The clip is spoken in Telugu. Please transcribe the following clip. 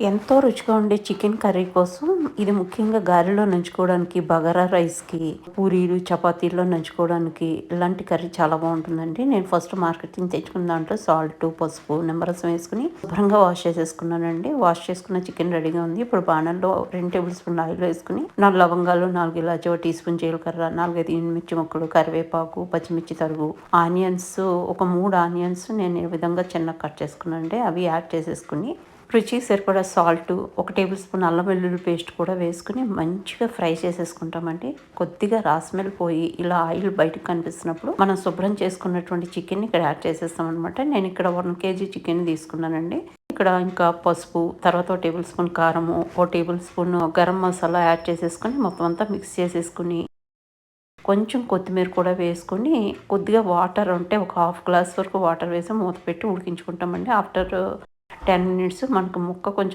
ఎంతో రుచిగా ఉండే చికెన్ కర్రీ కోసం ఇది ముఖ్యంగా గారెలో నంచుకోవడానికి, బగారా రైస్‌కి, పూరీలు, చపాతీల్లో నంచుకోవడానికి ఇలాంటి కర్రీ చాలా బావుంటుందండి. నేను ఫస్ట్ మార్కెట్ నుంచి తెచ్చుకున్న దాంట్లో సాల్టు, పసుపు, నిమ్మరసం వేసుకొని శుభ్రంగా వాష్ చేసేసుకున్నానండి. వాష్ చేసుకున్న చికెన్ రెడీగా ఉంది. ఇప్పుడు బాణంలో 2 టేబుల్ స్పూన్ల ఆయిల్ వేసుకొని 4 లవంగాలు, 4 ఇలాచి, ఒక టీ స్పూన్ జీలకర్ర, 4, 5 ఎండుమిర్చి ముక్కలు, కరివేపాకు, పచ్చిమిర్చి తరుగు, ఆనియన్స్ ఒక 3 ఆనియన్స్ నేను ఈ విధంగా చిన్నగా కట్ చేసుకున్నానండి. అవి యాడ్ చేసేసుకొని రుచికి సరిపడా సాల్టు, ఒక టేబుల్ స్పూన్ అల్లం వెల్లుల్లి పేస్ట్ కూడా వేసుకొని మంచిగా ఫ్రై చేసేసుకుంటామండి. కొద్దిగా రా స్మెల్ పోయి ఇలా ఆయిల్ బయటకు కనిపిస్తున్నప్పుడు మనం శుభ్రం చేసుకున్నటువంటి చికెన్‌ని ఇక్కడ యాడ్ చేసేస్తామనమాట. నేను ఇక్కడ 1 కేజీ చికెన్ తీసుకున్నానండి. ఇక్కడ ఇంకా పసుపు, తర్వాత ఒక టేబుల్ స్పూన్ కారము, ఒక table spoon garam masala add చేసేసుకొని మొత్తం అంతా మిక్స్ చేసేసుకొని కొంచెం కొత్తిమీర కూడా వేసుకొని కొద్దిగా వాటర్ ఉంటే ఒక హాఫ్ గ్లాస్ వరకు వాటర్ వేసి మూత పెట్టి ఉడికించుకుంటామండి. ఆఫ్టర్ 10 మినిట్స్ మనకు ముక్క కొంచెం